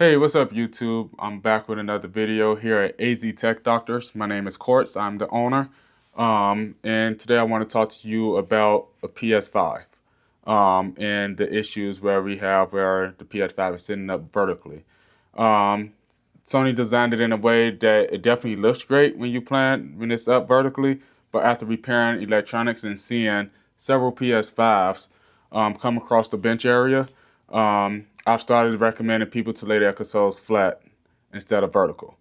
Hey, what's up, YouTube? I'm back with another video here at AZ Tech Doctors. My name is Quartz. I'm the owner. And today I want to talk to you about a PS5 and the issues where the PS5 is sitting up vertically. Um, Sony designed it in a way that it definitely looks great when it's up vertically, but after repairing electronics and seeing several PS5s come across the bench area, I've started recommending people to lay their consoles flat instead of vertical.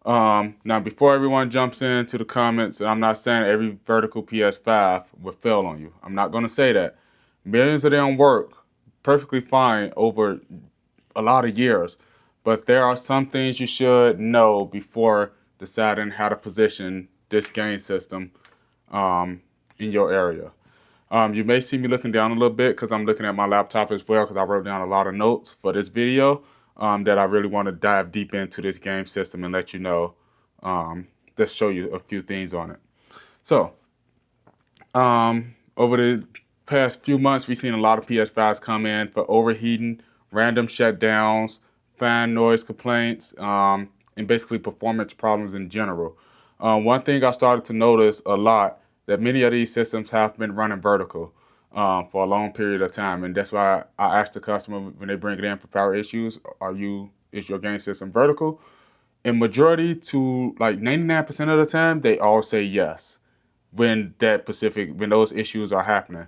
Now, before everyone jumps into the comments, and I'm not saying every vertical PS5 will fail on you. I'm not going to say that. Millions of them work perfectly fine over a lot of years, but there are some things you should know before deciding how to position this game system in your area. You may see me looking down a little bit because I'm looking at my laptop as well because I wrote down a lot of notes for this video that I really want to dive deep into this game system and let you know, just show you a few things on it. So, over the past few months, we've seen a lot of PS5s come in for overheating, random shutdowns, fan noise complaints, and basically performance problems in general. One thing I started to notice a lot that many of these systems have been running vertical for a long period of time, and that's why I asked the customer when they bring it in for power issues, is your game system vertical? In majority to like 99% of the time, they all say yes when those issues are happening.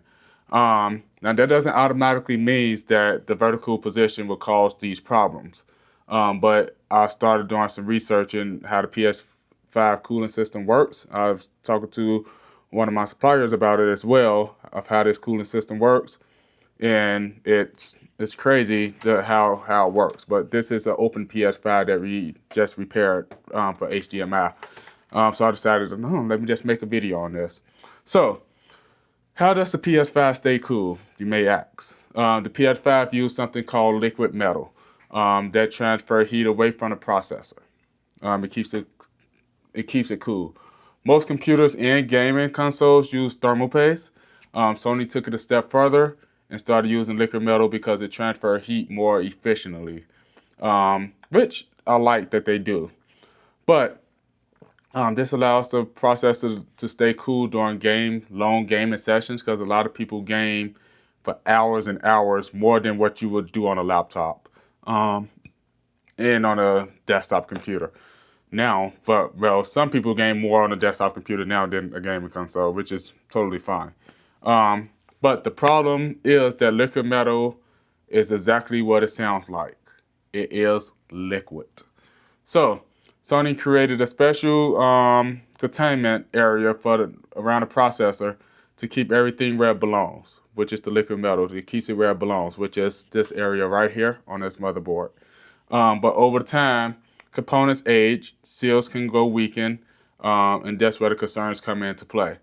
Now that doesn't automatically mean that the vertical position will cause these problems. But I started doing some research in how the PS5 cooling system works. I was talking to one of my suppliers about it as well, of how this cooling system works. And it's crazy how it works. But this is an open PS5 that we just repaired for HDMI. So I decided, no, let me just make a video on this. So, how does the PS5 stay cool, you may ask? The PS5 uses something called liquid metal that transfer heat away from the processor. It keeps it cool. Most computers and gaming consoles use thermal paste. Sony took it a step further and started using liquid metal because it transfers heat more efficiently, which I like that they do. But this allows the processor to stay cool during long gaming sessions because a lot of people game for hours and hours more than what you would do on a laptop and on a desktop computer. Now, some people game more on a desktop computer now than a gaming console, which is totally fine. But the problem is that liquid metal is exactly what it sounds like. It is liquid. So, Sony created a special containment area around the processor to keep everything where it belongs, which is the liquid metal. It keeps it where it belongs, which is this area right here on this motherboard. But over time, components age, seals can go weaken, and that's where the concerns come into play.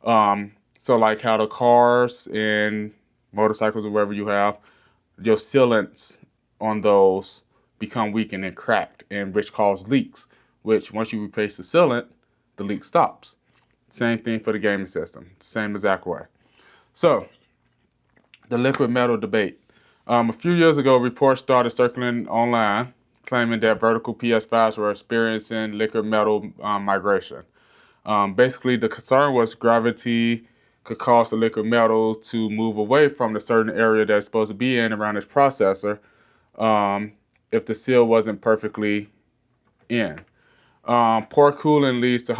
So like how the cars and motorcycles or wherever you have, your sealants on those become weakened and cracked, and which cause leaks, which once you replace the sealant, the leak stops. Same thing for the gaming system, same exact way. So, the liquid metal debate. A few years ago, reports started circling online claiming that vertical PS5s were experiencing liquid metal migration. Basically, the concern was gravity could cause the liquid metal to move away from the certain area that it's supposed to be in around its processor if the seal wasn't perfectly in. Poor coolant leads to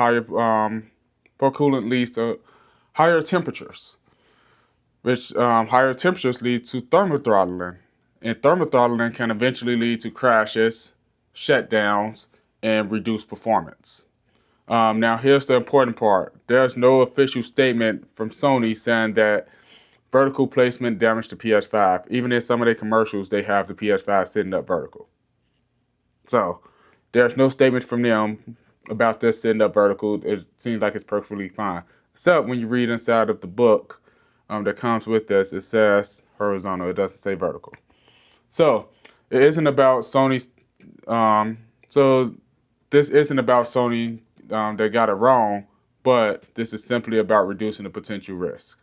higher temperatures, which higher temperatures lead to thermal throttling, and thermal throttling can eventually lead to crashes, shutdowns, and reduced performance. Now, here's the important part. There's no official statement from Sony saying that vertical placement damaged the PS5. Even in some of their commercials, they have the PS5 sitting up vertical. So, there's no statement from them about this sitting up vertical. It seems like it's perfectly fine. Except when you read inside of the book that comes with this, it says horizontal. It doesn't say vertical. So, it isn't about Sony's. This isn't about Sony. They got it wrong, but this is simply about reducing the potential risk.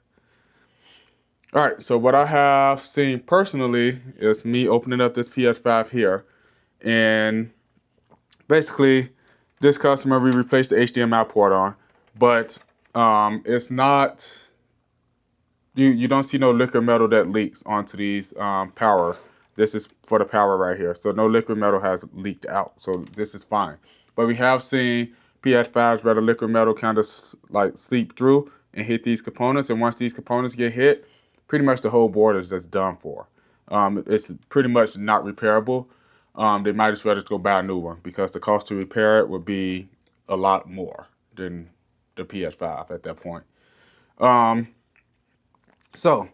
All right, so what I have seen personally is me opening up this PS5 here, And basically, this customer we replaced the HDMI port on, but it's not. You don't see no liquid metal that leaks onto these power. This is for the power right here. So no liquid metal has leaked out. So this is fine. But we have seen PS5s where the liquid metal kind of like seep through and hit these components. And once these components get hit, pretty much the whole board is just done for. It's pretty much not repairable. They might as well just go buy a new one because the cost to repair it would be a lot more than the PS5 at that point. So,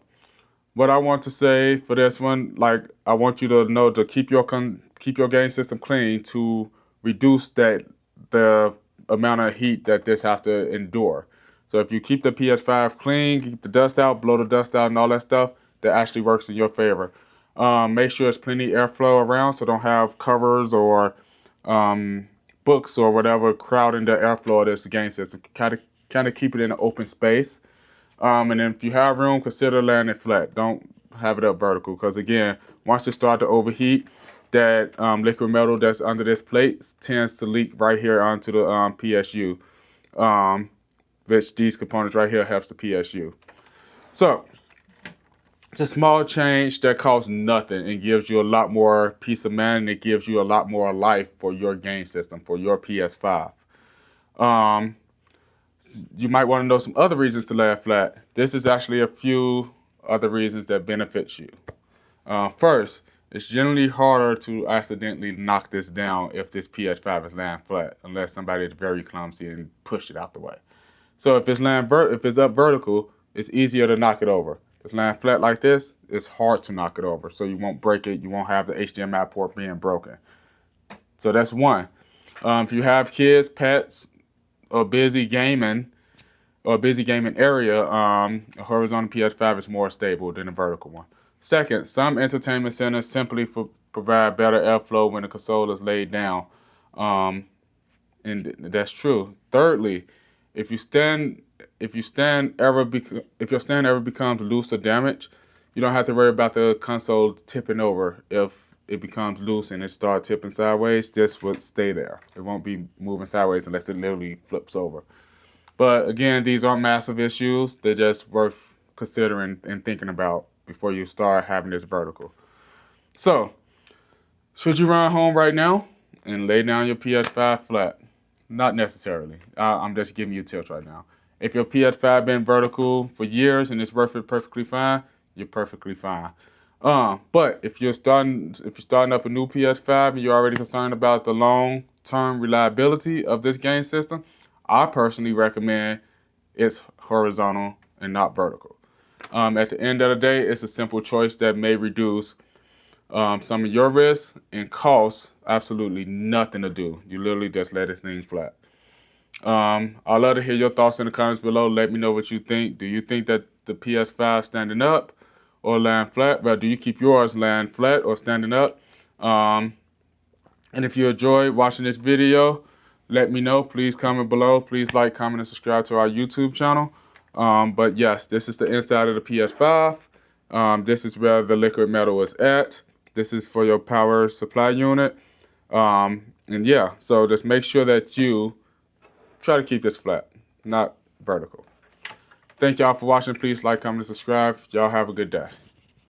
what I want to say for this one, like I want you to know to keep your game system clean to reduce the amount of heat that this has to endure. So if you keep the PS5 clean, keep the dust out, blow the dust out, and all that stuff, that actually works in your favor. Make sure there's plenty airflow around, so don't have covers or books or whatever crowding the airflow of this game system. Kind of keep it in an open space. And then if you have room, consider laying it flat. Don't have it up vertical because, again, once it starts to overheat, that liquid metal that's under this plate tends to leak right here onto the PSU, which these components right here helps the PSU. So it's a small change that costs nothing and gives you a lot more peace of mind, and it gives you a lot more life for your game system, for your PS5. You might want to know some other reasons to lay it flat. This is actually a few other reasons that benefits you. First, it's generally harder to accidentally knock this down if this PS5 is laying flat, unless somebody is very clumsy and push it out the way. So if it's up vertical, it's easier to knock it over. If it's laying flat like this, it's hard to knock it over, so you won't break it. You won't have the HDMI port being broken. So that's one. If you have kids, pets, or busy gaming area, a horizontal PS5 is more stable than a vertical one. Second, some entertainment centers simply provide better airflow when the console is laid down, and that's true. Thirdly, if your stand ever becomes loose or damaged, you don't have to worry about the console tipping over. If it becomes loose and it starts tipping sideways, this would stay there. It won't be moving sideways unless it literally flips over. But again, these aren't massive issues. They're just worth considering and thinking about before you start having this vertical. So, should you run home right now and lay down your PS5 flat? Not necessarily. I'm just giving you tips right now. If your PS5 been vertical for years and it's working perfectly fine, you're perfectly fine. But if you're starting up a new PS5 and you're already concerned about the long-term reliability of this game system, I personally recommend it's horizontal and not vertical. At the end of the day, it's a simple choice that may reduce some of your risks and costs absolutely nothing to do. You literally just let this thing flat. I'd love to hear your thoughts in the comments below. Let me know what you think. Do you think that the PS5 standing up or laying flat? But do you keep yours laying flat or standing up? And if you enjoyed watching this video, let me know. Please comment below. Please like, comment, and subscribe to our YouTube channel. But yes, this is the inside of the PS5. This is where the liquid metal is at. This is for your power supply unit. And yeah, so just make sure that you try to keep this flat, not vertical. Thank y'all for watching. Please like, comment, and subscribe. Y'all have a good day.